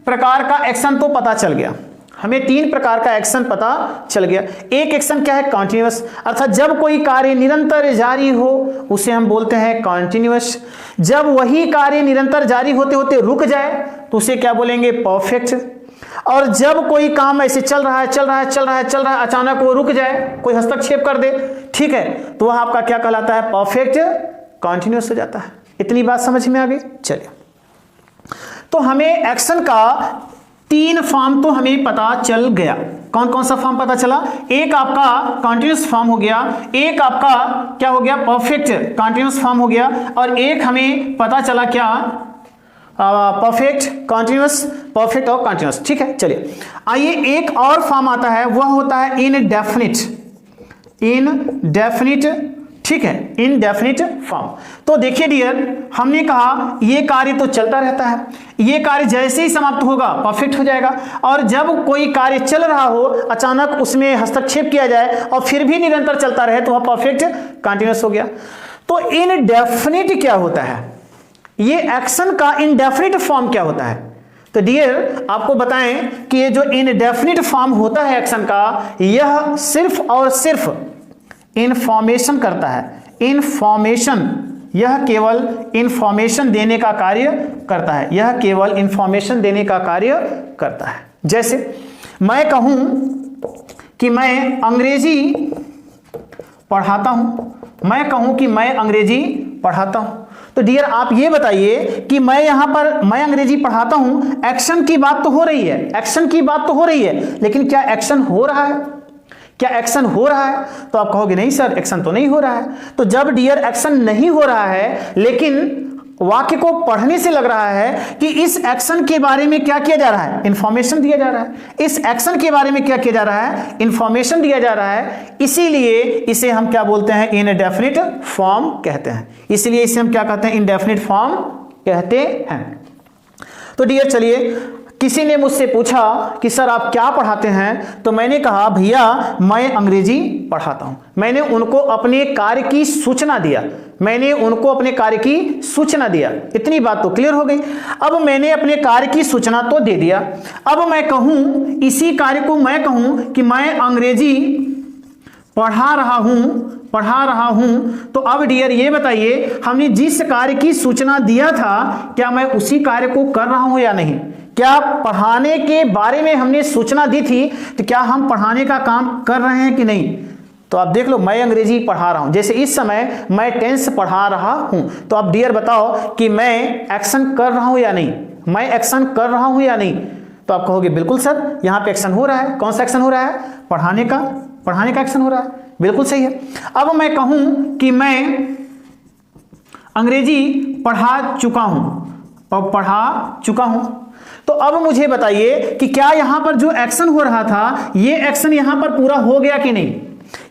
प्रकार का एक्शन तो पता चल गया, हमें 3 प्रकार का एक्शन पता चल गया। एक एक्शन क्या है, कॉन्टिन्यूअस, अर्थात जब कोई कार्य निरंतर जारी हो उसे हम बोलते हैं कॉन्टिन्यूअस। जब वही कार्य निरंतर जारी होते होते रुक जाए तो उसे क्या बोलेंगे, परफेक्ट। और जब कोई काम ऐसे चल रहा है, अचानक वो रुक जाए, कोई हस्तक्षेप कर दे, ठीक है, तो वह आपका क्या कहलाता है, परफेक्ट कॉन्टिन्यूअस हो जाता है। इतनी बात समझ में आ गई। चलिए, तो हमें एक्शन का 3 फॉर्म तो हमें पता चल गया। कौन कौन सा फॉर्म पता चला, एक आपका कॉन्टिन्यूअस फॉर्म हो गया, एक आपका क्या हो गया, परफेक्ट कॉन्टिन्यूअस फॉर्म हो गया, और एक हमें पता चला क्या, परफेक्ट कॉन्टिन्यूअस, परफेक्ट और कॉन्टिन्यूअस। ठीक है, चलिए आइए, एक और फॉर्म आता है, वह होता है इनडेफिनिट, इनडेफिनिट, ठीक है, इनडेफिनिट फॉर्म। तो देखिए डियर, हमने कहा ये कार्य तो चलता रहता है, ये कार्य जैसे ही समाप्त होगा परफेक्ट हो जाएगा, और जब कोई कार्य चल रहा हो अचानक उसमें हस्तक्षेप किया जाए और फिर भी निरंतर चलता रहे तो वह परफेक्ट कॉन्टिन्यूअस हो गया। तो इनडेफिनिट क्या होता है, ये एक्शन का इनडेफिनिट फॉर्म क्या होता है। तो डियर, आपको बताएं कि ये जो इनडेफिनिट फॉर्म होता है एक्शन का, यह सिर्फ और सिर्फ इंफॉर्मेशन करता है, इंफॉर्मेशन, यह केवल इंफॉर्मेशन देने का कार्य करता है, यह केवल इंफॉर्मेशन देने का कार्य करता है। जैसे मैं कहूं कि मैं अंग्रेजी पढ़ाता हूं, मैं कहूं कि मैं अंग्रेजी पढ़ाता हूं, तो डियर आप ये बताइए कि मैं यहां पर मैं अंग्रेजी पढ़ाता हूं, एक्शन की बात तो हो रही है, एक्शन की बात तो हो रही है, लेकिन क्या एक्शन हो रहा है, क्या एक्शन हो रहा है, तो आप कहोगे नहीं सर एक्शन तो नहीं हो रहा है। तो जब डियर एक्शन नहीं हो रहा है लेकिन वाक्य को पढ़ने से लग रहा है कि इस एक्शन के बारे में क्या किया जा रहा है, इंफॉर्मेशन दिया जा रहा है, इस एक्शन के बारे में क्या किया जा रहा है, इंफॉर्मेशन दिया जा रहा है, इसीलिए इसे हम क्या बोलते हैं, इनडेफिनिट फॉर्म कहते हैं। इसलिए इसे हम क्या कहते हैं, इनडेफिनिट फॉर्म कहते हैं। तो डियर चलिए, किसी ने मुझसे पूछा कि सर आप क्या पढ़ाते हैं, तो मैंने कहा भैया मैं अंग्रेजी पढ़ाता हूं। मैंने उनको अपने कार्य की सूचना दिया, मैंने उनको अपने कार्य की सूचना दिया। इतनी बात तो क्लियर हो गई। अब मैंने अपने कार्य की सूचना तो दे दिया, अब मैं कहूं, इसी कार्य को मैं कहूं कि मैं अंग्रेजी पढ़ा रहा हूं, तो अब डियर ये बताइए, हमने जिस कार्य की सूचना दिया था क्या मैं उसी कार्य को कर रहा हूं या नहीं। क्या पढ़ाने के बारे में हमने सूचना दी थी, तो क्या हम पढ़ाने का काम कर रहे हैं कि नहीं। तो आप देख लो, मैं अंग्रेजी पढ़ा रहा हूं, जैसे इस समय मैं टेंस पढ़ा रहा हूं, तो आप डियर बताओ कि मैं एक्शन कर रहा हूं या नहीं, मैं एक्शन कर रहा हूं या नहीं। तो आप कहोगे बिल्कुल सर यहां पे एक्शन हो रहा है। कौन सा एक्शन हो रहा है, पढ़ाने का एक्शन हो रहा है, बिल्कुल सही है। अब मैं कहूं कि मैं अंग्रेजी पढ़ा चुका हूं, तो अब मुझे बताइए कि क्या यहां पर जो एक्शन हो रहा था, ये एक्शन यहां पर पूरा हो गया कि नहीं,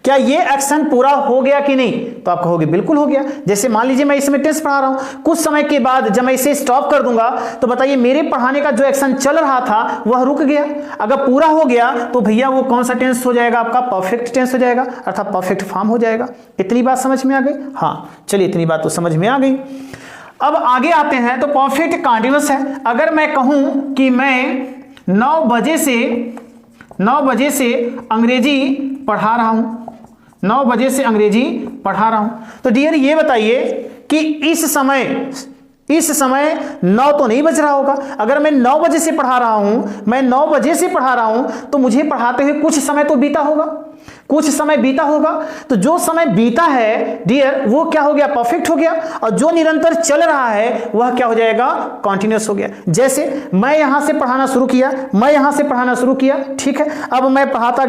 क्या ये एक्शन पूरा हो गया कि नहीं। तो आप कहोगे बिल्कुल हो गया। जैसे मान लीजिए मैं इसमें टेंस पढ़ा रहा हूं, कुछ समय के बाद जब मैं इसे स्टॉप कर दूंगा तो बताइए मेरे पढ़ाने का जो एक्शन चल रहा था वह रुक गया। अगर पूरा हो गया तो भैया वो कौन सा टेंस हो जाएगा, आपका परफेक्ट टेंस हो जाएगा, अर्थात परफेक्ट फॉर्म हो जाएगा। इतनी बात समझ में आ गई। हाँ चलिए, इतनी बात तो समझ में आ गई। अब आगे आते हैं, तो परफेक्ट कॉन्टिन्यूअस है। अगर मैं कहूं कि मैं 9 बजे से अंग्रेजी पढ़ा रहा हूं, 9 बजे से अंग्रेजी पढ़ा रहा हूं, तो डियर ये बताइए कि इस समय 9 तो नहीं बज रहा होगा। अगर मैं 9 बजे से पढ़ा रहा हूं, तो मुझे पढ़ाते हुए कुछ समय तो बीता होगा। कुछ समय बीता होगा, तो जो समय बीता है डियर वो क्या हो गया, परफेक्ट हो गया, और जो निरंतर चल रहा है वह क्या हो जाएगा, कॉन्टिन्यूअस हो गया। जैसे मैं यहां से पढ़ाना शुरू किया, मैं यहां से पढ़ाना शुरू किया, ठीक है, अब मैं पढ़ाता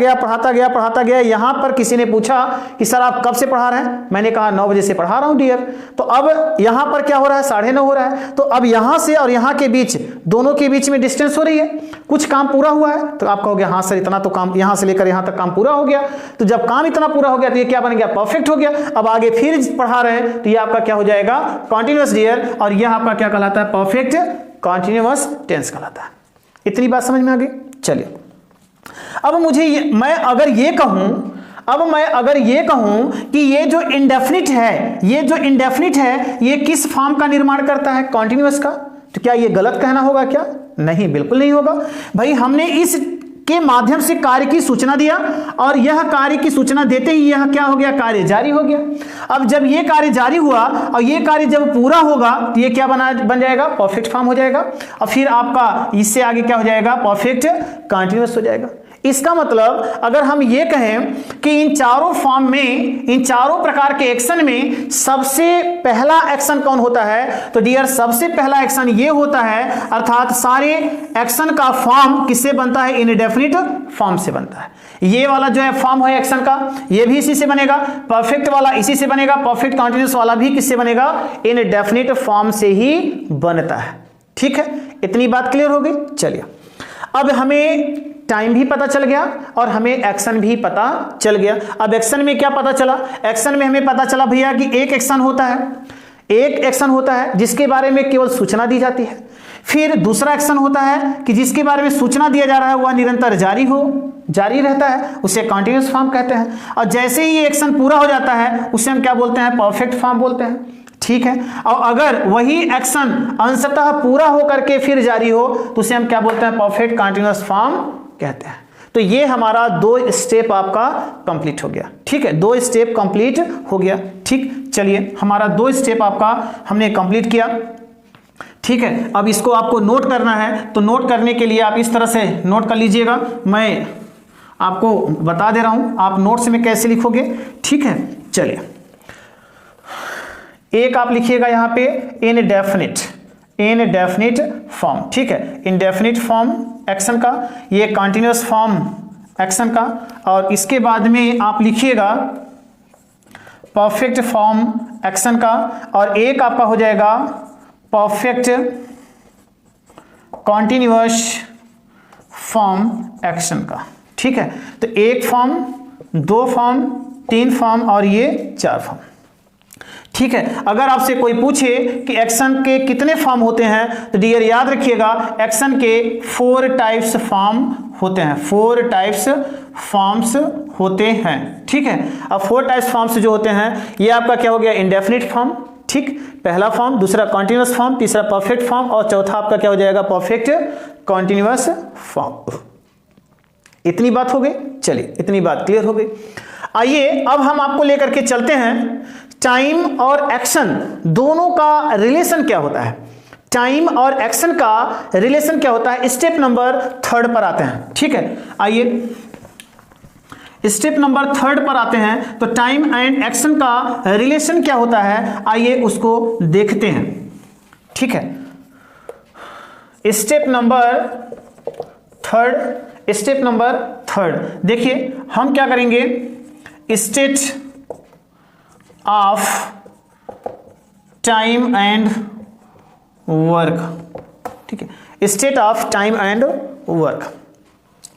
गया, यहां पर किसी ने पूछा कि सर आप कब से पढ़ा रहे हैं, मैंने कहा 9 बजे से पढ़ा रहा हूं डियर। तो अब यहां पर क्या हो रहा है, 9:30 हो रहा है, तो अब यहां से और यहां के बीच, दोनों के बीच में डिस्टेंस हो रही है, कुछ काम पूरा हुआ है, तो आप कहोगे हाँ सर इतना तो काम, यहां से लेकर यहां तक काम पूरा हो गया। तो जब काम इतना पूरा हो गया तो ये क्या बन गया, परफेक्ट हो गया। अब आगे फिर पढ़ा रहे हैं तो ये आपका क्या हो जाएगा, कॉन्टिन्यूअस डियर, और यह आपका क्या कहलाता है, परफेक्ट कॉन्टिन्यूअस टेंस कहलाता है। इतनी बात समझ में आ गई। चलिए अब मुझे मैं अगर ये कहूं कि ये जो इंडेफिनिट है ये किस फॉर्म का निर्माण करता है, कॉन्टिन्यूअस का, तो क्या ये गलत कहना होगा क्या, नहीं, बिल्कुल नहीं होगा भाई। हमने इस के माध्यम से कार्य की सूचना दिया, और यह कार्य की सूचना देते ही यह क्या हो गया, कार्य जारी हो गया। अब जब ये कार्य जारी हुआ और ये कार्य जब पूरा होगा तो ये क्या बन जाएगा, परफेक्ट फॉर्म हो जाएगा, और फिर आपका इससे आगे क्या हो जाएगा, परफेक्ट कंटीन्यूअस हो जाएगा। इसका मतलब अगर हम ये कहें कि इन चारों फॉर्म में, इन चारों प्रकार के एक्शन में सबसे पहला एक्शन कौन होता है, तो डियर सबसे पहला एक्शन ये होता है, अर्थात सारे एक्शन का फॉर्म किससे बनता है, इनडेफिनिट फॉर्म से बनता है। ये वाला जो है फॉर्म है एक्शन का, ये भी इसी से बनेगा, परफेक्ट वाला इसी से बनेगा, परफेक्ट कंटीन्यूअस वाला भी किससे बनेगा, इनडेफिनिट फॉर्म से ही बनता है। ठीक है, इतनी बात क्लियर हो गई। चलिए अब हमें टाइम भी पता चल गया और हमें एक्शन भी पता चल गया। अब एक्शन में क्या पता चला, एक्शन में हमें पता चला भैया कि एक एक्शन होता है जिसके बारे में केवल सूचना दी जाती है। फिर दूसरा एक्शन होता है कि जिसके बारे में सूचना दिया जा रहा है वह निरंतर जारी रहता है, उसे कंटीन्यूअस फॉर्म कहते हैं। और जैसे ही ये एक्शन पूरा हो जाता है उसे हम क्या बोलते हैं, परफेक्ट फॉर्म बोलते हैं। ठीक है, और अगर वही एक्शन अंशतः पूरा होकर के फिर जारी हो तो उसे हम क्या बोलते हैं, परफेक्ट कंटीन्यूअस फॉर्म कहते हैं। तो ये हमारा 2 स्टेप आपका कंप्लीट हो गया। ठीक है, 2 स्टेप कंप्लीट हो गया। ठीक, चलिए हमारा 2 स्टेप आपका हमने कंप्लीट किया। ठीक है, अब इसको आपको नोट करना है, तो नोट करने के लिए आप इस तरह से नोट कर लीजिएगा। मैं आपको बता दे रहा हूं आप नोट्स में कैसे लिखोगे। ठीक है, चलिए एक आप लिखिएगा यहां पे इनडेफिनिट फॉर्म। ठीक है, इनडेफिनिट फॉर्म एक्शन का, ये कंटीन्यूअस फॉर्म एक्शन का, और इसके बाद में आप लिखिएगा परफेक्ट फॉर्म एक्शन का, और एक आपका हो जाएगा परफेक्ट कंटीन्यूअस फॉर्म एक्शन का। ठीक है, तो 1 फॉर्म, 2 फॉर्म, 3 फॉर्म और ये 4 फॉर्म। ठीक है, अगर आपसे कोई पूछे कि एक्शन के कितने फॉर्म होते हैं तो डियर याद रखिएगा एक्शन के 4 टाइप्स फॉर्म होते हैं, 4 टाइप्स फॉर्म्स होते हैं। ठीक है, अब 4 टाइप्स फॉर्म्स जो होते हैं ये आपका क्या हो गया, इंडेफिनिट फॉर्म। ठीक, पहला फॉर्म, दूसरा कॉन्टिन्यूअस फॉर्म, तीसरा परफेक्ट फॉर्म और चौथा आपका क्या हो जाएगा, परफेक्ट कॉन्टिन्यूअस फॉर्म। इतनी बात हो गई। चलिए इतनी बात क्लियर हो गई। आइए अब हम आपको लेकर के चलते हैं टाइम और एक्शन दोनों का रिलेशन क्या होता है। टाइम और एक्शन का रिलेशन क्या होता है, स्टेप नंबर 3 पर आते हैं। ठीक है, आइए स्टेप नंबर 3 पर आते हैं। तो टाइम एंड एक्शन का रिलेशन क्या होता है, आइए उसको देखते हैं। ठीक है, स्टेप नंबर 3 देखिए हम क्या करेंगे, state of time and work. ठीक है, state of time and work.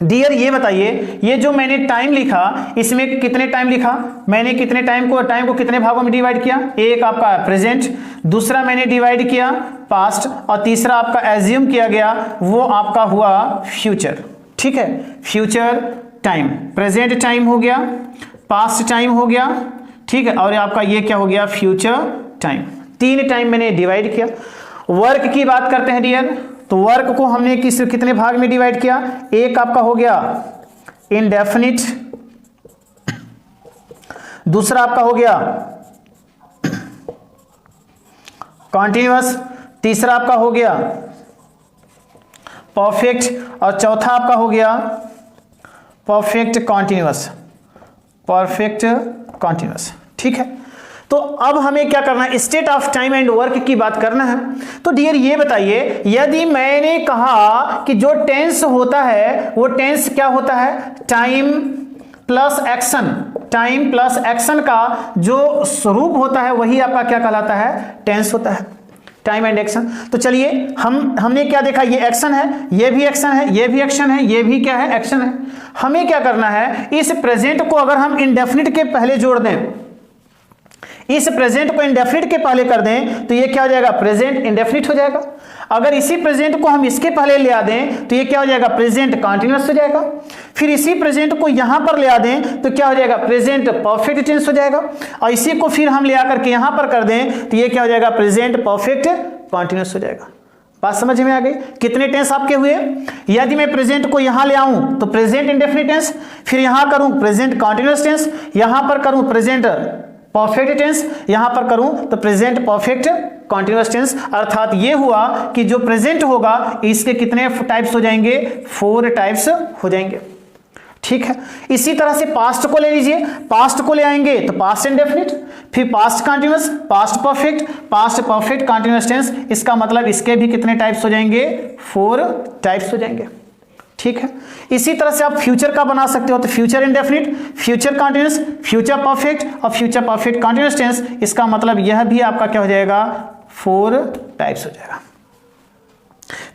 Dear ये बताइए, ये जो मैंने टाइम लिखा इसमें कितने टाइम लिखा, मैंने कितने टाइम को कितने भागों में डिवाइड किया, एक आपका प्रेजेंट, दूसरा मैंने डिवाइड किया पास्ट, और तीसरा आपका एज्यूम किया गया वो आपका हुआ फ्यूचर। ठीक है, फ्यूचर टाइम, प्रेजेंट टाइम हो गया, पास्ट टाइम हो गया। ठीक है, और आपका ये क्या हो गया, फ्यूचर टाइम। 3 टाइम मैंने डिवाइड किया। वर्क की बात करते हैं डियर, तो वर्क को हमने कितने भाग में डिवाइड किया, एक आपका हो गया इनडेफिनिट, दूसरा आपका हो गया कॉन्टिन्यूअस, तीसरा आपका हो गया परफेक्ट और चौथा आपका हो गया परफेक्ट कॉन्टिन्यूअस। Perfect continuous. ठीक है, तो अब हमें क्या करना है, state of time and work की बात करना है। तो डियर ये बताइए, यदि मैंने कहा कि जो टेंस होता है वो टेंस क्या होता है, time plus action, time plus action का जो स्वरूप होता है वही आपका क्या कहलाता है, टेंस होता है, टाइम एंड एक्शन। तो चलिए हमने क्या देखा, ये एक्शन है, ये भी एक्शन है, ये भी एक्शन है, ये भी क्या है, एक्शन है। हमें क्या करना है, इस प्रेजेंट को अगर हम इंडेफिनिट के पहले जोड़ दें, इस प्रेजेंट को इंडेफिनिट के पहले कर दें तो ये क्या हो जाएगा, प्रेजेंट इंडेफिनिट हो जाएगा। अगर इसी प्रेजेंट को हम इसके पहले ले आ दें तो ये क्या हो जाएगा, प्रेजेंट कंटीन्यूअस हो जाएगा। फिर इसी प्रेजेंट को यहां पर ले आ दें तो क्या हो जाएगा, प्रेजेंट परफेक्ट टेंस हो जाएगा। और इसी को फिर हम ले आकर के यहां पर कर दें तो ये क्या हो जाएगा, प्रेजेंट परफेक्ट कंटीन्यूअस हो जाएगा। बात समझ में आ गई, कितने टेंस आपके हुए। यदि मैं प्रेजेंट को यहां ले आऊं तो प्रेजेंट इंडेफिनिट टेंस, फिर यहां करूं प्रेजेंट कंटीन्यूअस टेंस, यहां पर करूं प्रेजेंट परफेक्ट टेंस, यहां पर करूं तो प्रेजेंट परफेक्ट कॉन्टिन्यूअस टेंस। अर्थात ये हुआ कि जो प्रेजेंट होगा इसके कितने टाइप्स हो जाएंगे, 4 टाइप्स हो जाएंगे। ठीक है, इसी तरह से पास्ट को ले लीजिए, पास्ट को ले आएंगे तो पास्ट इंडेफिनिट, फिर past continuous, past perfect continuous tense. इसका मतलब इसके भी कितने टाइप्स हो जाएंगे, 4 टाइप्स हो जाएंगे। ठीक है, इसी तरह से आप फ्यूचर का बना सकते हो, तो future indefinite, future continuous, future perfect और फ्यूचर परफेक्ट कॉन्टिन्यूअस टेंस। इसका मतलब यह भी आपका क्या हो जाएगा, 4 टाइप्स हो जाएगा।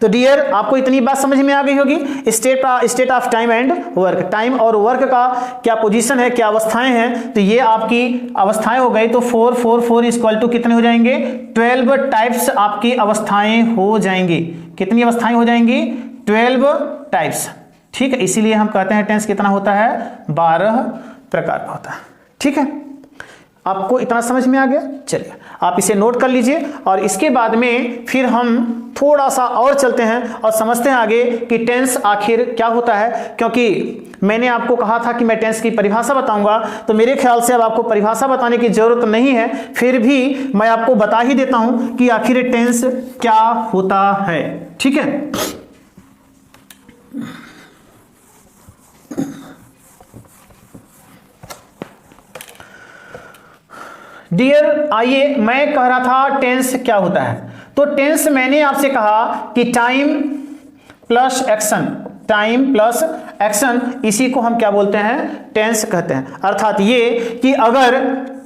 तो डियर आपको इतनी बात समझ में आ गई होगी, state of time and work, time और वर्क का क्या पोजीशन है, क्या अवस्थाएं हैं। तो ये आपकी अवस्थाएं हो गई, तो 4 4 4 इक्वल टू कितने हो जाएंगे, 12 टाइप्स आपकी अवस्थाएं हो जाएंगी। कितनी अवस्थाएं हो जाएंगी, 12 टाइप्स। ठीक है, इसीलिए हम कहते हैं टेंस कितना होता है, 12 प्रकार का होता है। ठीक है, आपको इतना समझ में आ गया। चलिए आप इसे नोट कर लीजिए और इसके बाद में फिर हम थोड़ा सा और चलते हैं और समझते हैं आगे कि टेंस आखिर क्या होता है। क्योंकि मैंने आपको कहा था कि मैं टेंस की परिभाषा बताऊंगा, तो मेरे ख्याल से अब आपको परिभाषा बताने की जरूरत नहीं है, फिर भी मैं आपको बता ही देता हूं कि आखिर टेंस क्या होता है। ठीक है, डियर आइए, मैं कह रहा था टेंस क्या होता है। तो टेंस मैंने आपसे कहा कि time plus action, time plus action, इसी को हम क्या बोलते हैं, टेंस कहते हैं। अर्थात ये कि अगर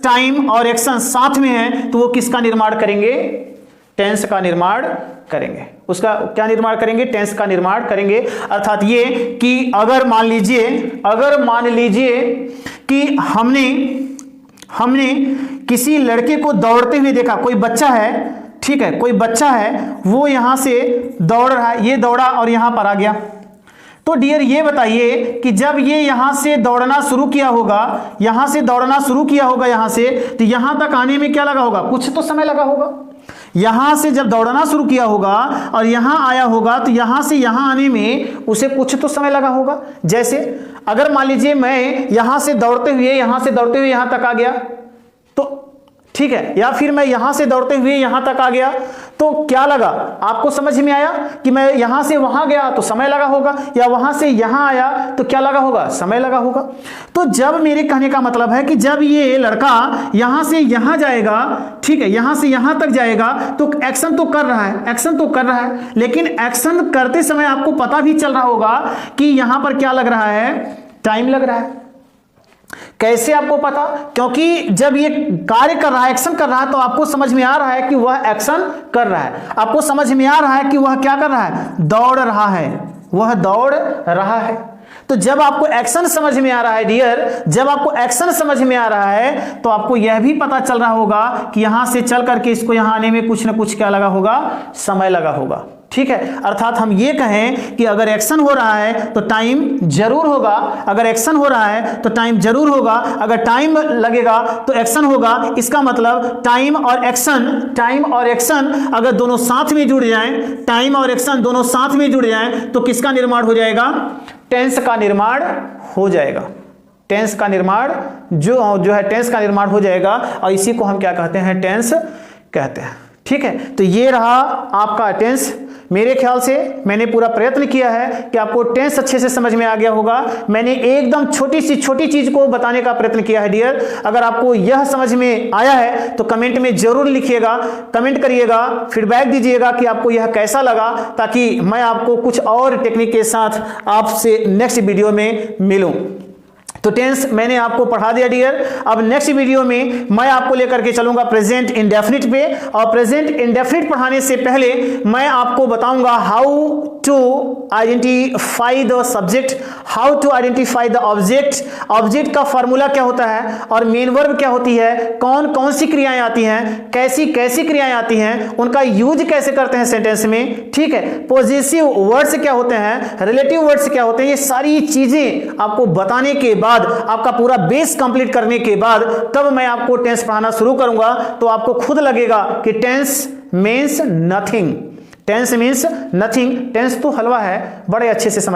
टाइम और एक्शन साथ में है तो वो किसका निर्माण करेंगे, टेंस का निर्माण करेंगे। उसका क्या निर्माण करेंगे, टेंस का निर्माण करेंगे। अर्थात ये कि अगर मान लीजिए कि हमने किसी लड़के को दौड़ते हुए देखा, कोई बच्चा है, ठीक है, कोई बच्चा है, वो यहां से दौड़ रहा है, ये दौड़ा और यहां पर आ गया। तो डियर ये बताइए कि जब ये यहां से दौड़ना शुरू किया होगा, यहां से तो यहां तक आने में क्या लगा होगा, कुछ तो समय लगा होगा। यहां से जब दौड़ना शुरू किया होगा और यहां आया होगा तो यहां से यहां आने में उसे कुछ तो समय लगा होगा। जैसे अगर मान लीजिए मैं यहां से दौड़ते हुए यहां तक आ गया, तो ठीक है, या फिर मैं यहां से दौड़ते हुए यहां तक आ गया, तो क्या लगा, आपको समझ में आया कि मैं यहां से वहां गया तो समय लगा होगा, या वहां से यहां आया तो क्या लगा होगा, समय लगा होगा। तो जब मेरे कहने का मतलब है कि जब ये लड़का यहां से यहां जाएगा, ठीक है, यहां से यहां तक जाएगा, तो एक्शन तो कर रहा है, लेकिन एक्शन करते समय आपको पता भी चल रहा होगा कि यहां पर क्या लग रहा है, टाइम लग रहा है। कैसे आपको पता, क्योंकि जब ये कार्य कर रहा है, एक्शन कर रहा है, तो आपको समझ में आ रहा है कि वह एक्शन कर रहा है, आपको समझ में आ रहा है कि वह क्या कर रहा है, दौड़ रहा है। तो जब आपको एक्शन समझ में आ रहा है डियर, जब आपको एक्शन समझ में आ रहा है तो आपको यह भी पता चल रहा होगा कि यहां से चल करके इसको यहां आने में कुछ ना कुछ क्या लगा होगा, समय लगा होगा। ठीक है, अर्थात हम ये कहें कि अगर एक्शन हो रहा है तो टाइम जरूर होगा, अगर एक्शन हो रहा है तो टाइम जरूर होगा, अगर टाइम लगेगा तो एक्शन होगा। इसका मतलब टाइम और एक्शन अगर दोनों साथ में जुड़ जाएं, टाइम और एक्शन दोनों साथ में जुड़ जाएं तो किसका निर्माण हो जाएगा, टेंस का निर्माण हो जाएगा। टेंस का निर्माण जो है टेंस का निर्माण हो जाएगा, और इसी को हम क्या कहते हैं, टेंस कहते हैं। ठीक है, तो ये रहा आपका टेंस। मेरे ख्याल से मैंने पूरा प्रयत्न किया है कि आपको टेंस अच्छे से समझ में आ गया होगा। मैंने एकदम छोटी चीज को बताने का प्रयत्न किया है डियर। अगर आपको यह समझ में आया है तो कमेंट में जरूर लिखिएगा, कमेंट करिएगा, फीडबैक दीजिएगा कि आपको यह कैसा लगा, ताकि मैं आपको कुछ और टेक्निक के साथ आपसे नेक्स्ट वीडियो में मिलूं। तो टेंस मैंने आपको पढ़ा दिया डियर। अब नेक्स्ट वीडियो में मैं आपको लेकर के चलूंगा प्रेजेंट इंडेफिनिट पे, और प्रेजेंट इंडेफिनिट पढ़ाने से पहले मैं आपको बताऊंगा how to identify the subject, how to identify the object, object का फॉर्मूला क्या होता है और मेन वर्ब क्या होती है, कौन कौन सी क्रियाएं आती हैं, कैसी कैसी क्रियाएं आती हैं, उनका यूज कैसे करते हैं सेंटेंस में, ठीक है, पॉजिटिव वर्ड्स क्या होते हैं, रिलेटिव वर्ड्स क्या होते हैं, ये सारी चीजें आपको बताने के बाद, आपका पूरा बेस कंप्लीट करने के बाद तब मैं आपको टेंस पढ़ाना शुरू करूंगा। तो आपको खुद लगेगा कि tense means nothing, tense means nothing, tense तो हलवा है, बड़े अच्छे से समझ